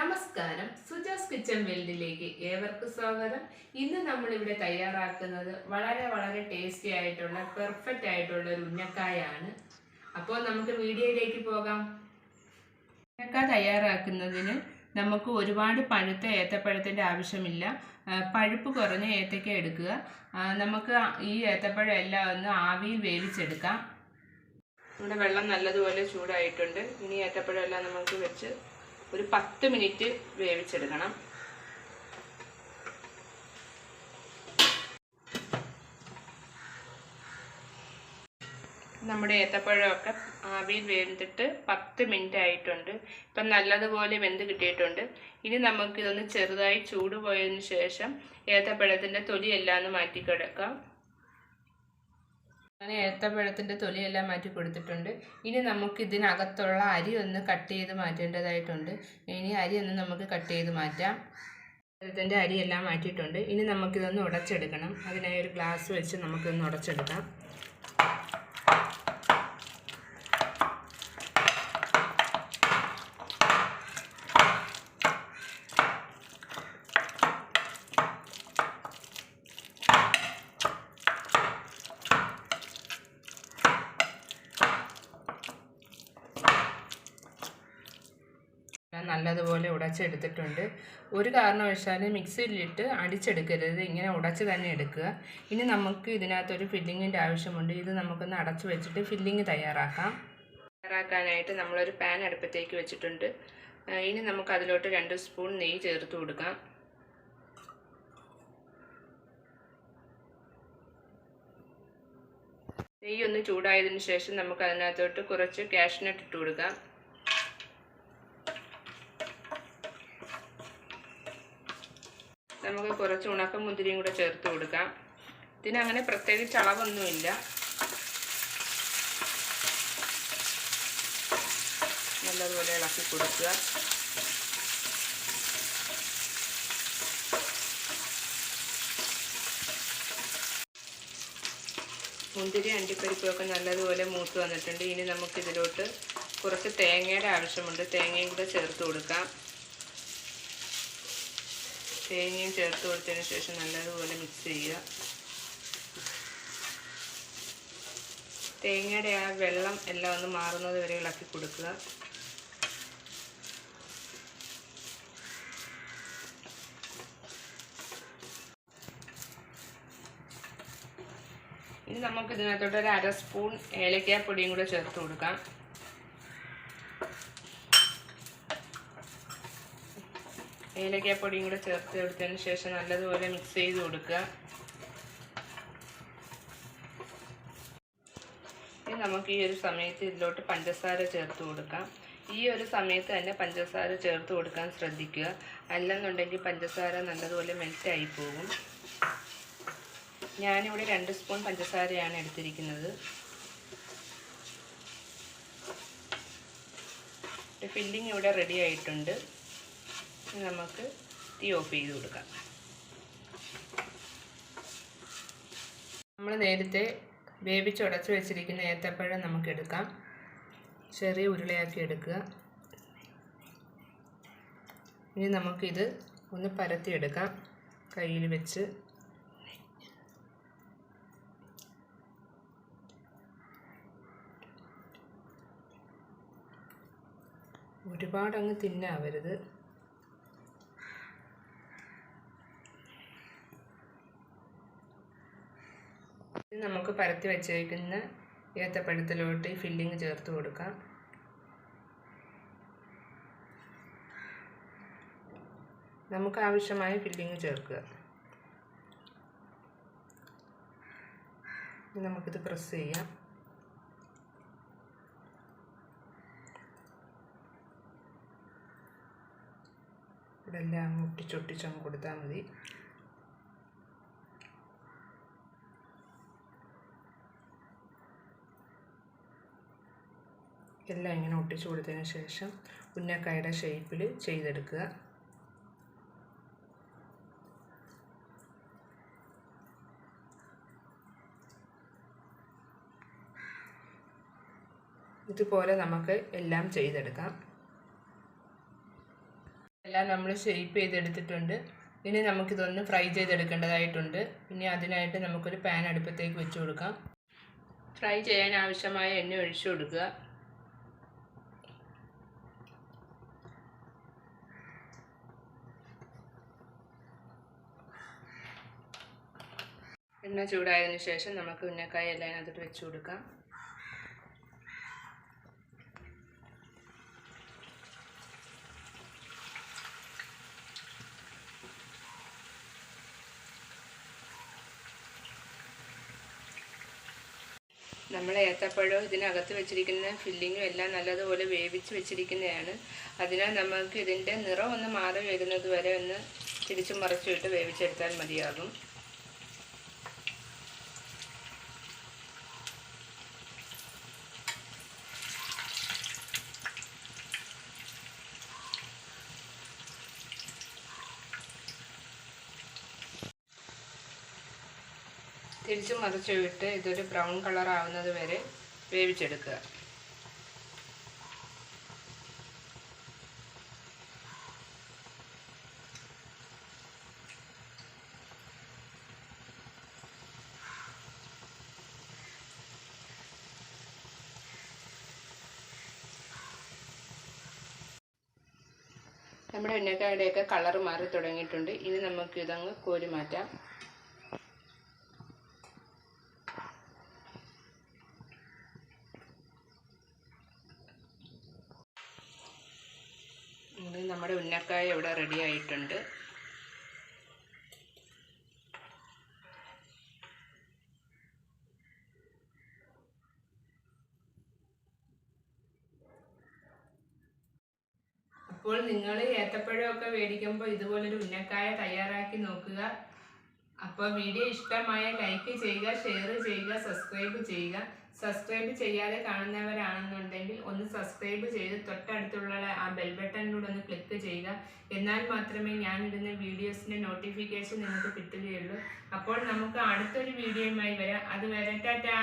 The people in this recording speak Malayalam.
നമസ്കാരം, സുജാസ് കിച്ചൺ വേൾഡിലേക്ക് ഏവർക്കും സ്വാഗതം. ഇന്ന് നമ്മളിവിടെ തയ്യാറാക്കുന്നത് വളരെ വളരെ ടേസ്റ്റി ആയിട്ടുള്ള പെർഫെക്റ്റ് ആയിട്ടുള്ള ഒരു ഉന്നക്കായാണ്. അപ്പോൾ നമുക്ക് വീഡിയോയിലേക്ക് പോകാം. ഉന്നക്ക തയ്യാറാക്കുന്നതിന് നമുക്ക് ഒരുപാട് പഴുത്ത ഏത്തപ്പഴത്തിൻ്റെ ആവശ്യമില്ല. പഴുപ്പ് കുറഞ്ഞ ഏത്തക്ക എടുക്കുക. നമുക്ക് ഈ ഏത്തപ്പഴം എല്ലാം ഒന്ന് ആവിയിൽ വേവിച്ചെടുക്കാം. ഇവിടെ വെള്ളം നല്ലതുപോലെ ചൂടായിട്ടുണ്ട്. ഇനി ഏത്തപ്പഴം എല്ലാം നമുക്ക് വെച്ച് ഒരു 10 മിനിറ്റ് വേവിച്ചെടുക്കണം. നമ്മുടെ ഏത്തപ്പഴമൊക്കെ ആവിയിൽ വെന്തിട്ട് 10 മിനിറ്റ് ആയിട്ടുണ്ട്. ഇപ്പം നല്ലതുപോലെ വെന്ത് കിട്ടിയിട്ടുണ്ട്. ഇനി നമുക്കിതൊന്ന് ചെറുതായി ചൂട് പോയതിന് ശേഷം ഏത്തപ്പഴത്തിൻ്റെ തൊലിയെല്ലാം ഒന്ന് മാറ്റിക്കിടക്കാം. അങ്ങനെ ഏത്തപ്പഴത്തിൻ്റെ തൊലിയെല്ലാം മാറ്റി കൊടുത്തിട്ടുണ്ട്. ഇനി നമുക്ക് ഇതിനകത്തുള്ള അരി ഒന്ന് കട്ട് ചെയ്ത് മാറ്റേണ്ടതായിട്ടുണ്ട്. ഇനി അരി ഒന്ന് നമുക്ക് കട്ട് ചെയ്ത് മാറ്റാം. പഴത്തിൻ്റെ അരിയെല്ലാം മാറ്റിയിട്ടുണ്ട്. ഇനി നമുക്കിതൊന്ന് ഉടച്ചെടുക്കണം. അതിനായി ഒരു ഗ്ലാസ് വെച്ച് നമുക്കൊന്ന് ഉടച്ചെടുക്കാം. നല്ലതുപോലെ ഉടച്ചെടുത്തിട്ടുണ്ട്. ഒരു കാരണവശാലും മിക്സിയിലിട്ട് അടിച്ചെടുക്കരുത്, ഇങ്ങനെ ഉടച്ച് തന്നെ എടുക്കുക. ഇനി നമുക്ക് ഇതിനകത്തൊരു ഫില്ലിങ്ങിൻ്റെ ആവശ്യമുണ്ട്. ഇത് നമുക്കൊന്ന് അടച്ചു വെച്ചിട്ട് ഫില്ലിങ് തയ്യാറാക്കാനായിട്ട് നമ്മളൊരു പാൻ അടുപ്പത്തേക്ക് വെച്ചിട്ടുണ്ട്. ഇനി നമുക്ക് അതിലോട്ട് 2 സ്പൂൺ നെയ്യ് ചേർത്ത് കൊടുക്കാം. നെയ്യ് ഒന്ന് ചൂടായതിനു ശേഷം നമുക്ക് അതിനകത്തോട്ട് കുറച്ച് കാഷ്നട്ട് ഇട്ട് കൊടുക്കാം. നമുക്ക് കുറച്ച് ഉണക്കമുന്തിരിയും കൂടെ ചേർത്ത് കൊടുക്കാം. ഇതിനങ്ങനെ പ്രത്യേകിച്ച് അളവൊന്നുമില്ല. നല്ലതുപോലെ ഇളക്കി കൊടുക്കുക. മുന്തിരി അണ്ടിപ്പരിപ്പൊക്കെ നല്ലതുപോലെ മൂത്ത് വന്നിട്ടുണ്ട്. ഇനി നമുക്കിതിലോട്ട് കുറച്ച് തേങ്ങയുടെ ആവശ്യമുണ്ട്. തേങ്ങയും കൂടെ ചേർത്ത് കൊടുക്കാം. തേങ്ങയും ചേർത്ത് കൊടുത്തതിന് ശേഷം നല്ലതുപോലെ മിക്സ് ചെയ്യുക. തേങ്ങയുടെ ആ വെള്ളം എല്ലാം ഒന്ന് മാറുന്നത് വരെ ഇളക്കി കൊടുക്കുക. ഇനി നമുക്ക് ഇതിനകത്തോട്ട് ഒരു 1/2 സ്പൂൺ ഏലക്കാപ്പൊടിയും കൂടെ ചേർത്ത് കൊടുക്കാം. ഏലക്കാപ്പൊടിയും കൂടെ ചേർത്ത് കൊടുത്തതിന് ശേഷം നല്ലതുപോലെ മിക്സ് ചെയ്ത് കൊടുക്കുക. ഇനി നമുക്ക് ഈ ഒരു സമയത്ത് ഇതിലോട്ട് പഞ്ചസാര ചേർത്ത് കൊടുക്കാം. ഈ ഒരു സമയത്ത് തന്നെ പഞ്ചസാര ചേർത്ത് കൊടുക്കാൻ ശ്രദ്ധിക്കുക. അല്ലെന്നുണ്ടെങ്കിൽ പഞ്ചസാര നല്ലതുപോലെ മെൽറ്റായി പോകും. ഞാനിവിടെ 2 സ്പൂൺ പഞ്ചസാരയാണ് എടുത്തിരിക്കുന്നത്. ഫില്ലിങ് ഇവിടെ റെഡി ആയിട്ടുണ്ട്. നമുക്ക് തീ ഓഫ് ചെയ്ത് കൊടുക്കാം. നമ്മൾ നേരത്തെ വേവിച്ചുടച്ച് വെച്ചിരിക്കുന്ന ഏത്തപ്പഴം നമുക്ക് എടുക്കാം. ചെറിയ ഉരുളയാക്കി എടുക്കുക. ഇനി നമുക്കിത് ഒന്ന് പരത്തിയെടുക്കാം കയ്യിൽ വെച്ച്. ഒരുപാടങ്ങ് തിന്നാവരുത്. നമുക്ക് പരത്തി വെച്ചിരിക്കുന്ന ഏത്തപ്പഴത്തിലോട്ട് ഈ ഫില്ലിങ് ചേർത്ത് കൊടുക്കാം. നമുക്ക് ആവശ്യമായ ഫില്ലിങ് ചേർക്കുക. നമുക്കിത് പ്രസ് ചെയ്യാം. ഇവിടെ എല്ലാം ഒട്ടിച്ചൊട്ടിച്ചങ്ങ് കൊടുത്താൽ മതി. എല്ലാം ഇങ്ങനെ ഒട്ടിച്ചു കൊടുത്തതിന് ശേഷം ഉന്നക്കായുടെ ഷേപ്പിൽ ചെയ്തെടുക്കുക. ഇതുപോലെ നമുക്ക് എല്ലാം ചെയ്തെടുക്കാം. എല്ലാം നമ്മൾ ഷേപ്പ് ചെയ്തെടുത്തിട്ടുണ്ട്. ഇനി നമുക്കിതൊന്ന് ഫ്രൈ ചെയ്തെടുക്കേണ്ടതായിട്ടുണ്ട്. ഇനി അതിനായിട്ട് നമുക്കൊരു പാൻ അടുപ്പത്തേക്ക് വെച്ച് കൊടുക്കാം. ഫ്രൈ ചെയ്യാൻ ആവശ്യമായ എണ്ണ ഒഴിച്ചു കൊടുക്കുക. എണ്ണ ചൂടായതിനു ശേഷം നമുക്ക് ഉന്നക്കായ എല്ലാം അതിട്ട് വെച്ച് കൊടുക്കാം. നമ്മൾ ഏത്തപ്പഴവും ഇതിനകത്ത് വെച്ചിരിക്കുന്ന ഫില്ലിങ്ങും എല്ലാം നല്ലതുപോലെ വേവിച്ച് വെച്ചിരിക്കുന്നതാണ്. അതിനാൽ നമുക്ക് ഇതിൻ്റെ നിറം ഒന്ന് മാറി വരുന്നത് വരെ ഒന്ന് തിരിച്ചും മറിച്ചും വേവിച്ചെടുത്താൽ മതിയാകും. തിരിച്ചും മറിച്ചും ഇട്ട് ഇതൊരു ബ്രൗൺ കളർ ആവുന്നത് വരെ വേവിച്ചെടുക്കുക. നമ്മുടെ ഉന്നക്കായുടെയൊക്കെ കളർ മാറി തുടങ്ങിയിട്ടുണ്ട്. ഇനി നമുക്ക് ഇതങ്ങ് കോരി മാറ്റാം. നമ്മുടെ ഉന്നക്കായ ഇവിടെ റെഡി ആയിട്ടുണ്ട്. അപ്പോൾ നിങ്ങൾ ഏത്തപ്പഴമൊക്കെ മേടിക്കുമ്പോൾ ഇതുപോലൊരു ഉന്നക്കായ തയ്യാറാക്കി നോക്കുക. അപ്പോൾ വീഡിയോ ഇഷ്ടമായ ലൈക്ക് ചെയ്യുക, ഷെയർ ചെയ്യുക, സബ്സ്ക്രൈബ് ചെയ്യുക. സബ്സ്ക്രൈബ് ചെയ്യാതെ കാണുന്നവരാണെന്നുണ്ടെങ്കിൽ ഒന്ന് സബ്സ്ക്രൈബ് ചെയ്ത് തൊട്ടടുത്തുള്ള ആ ബെൽ ബട്ടണിലൂടെ ഒന്ന് ക്ലിക്ക് ചെയ്യുക. എന്നാൽ മാത്രമേ ഞാനിടുന്ന വീഡിയോസിൻ്റെ നോട്ടിഫിക്കേഷൻ നിങ്ങൾക്ക് കിട്ടുകയുള്ളൂ. അപ്പോൾ നമുക്ക് അടുത്തൊരു വീഡിയോയുമായി വരാം. അതുവരെ ടാറ്റാ.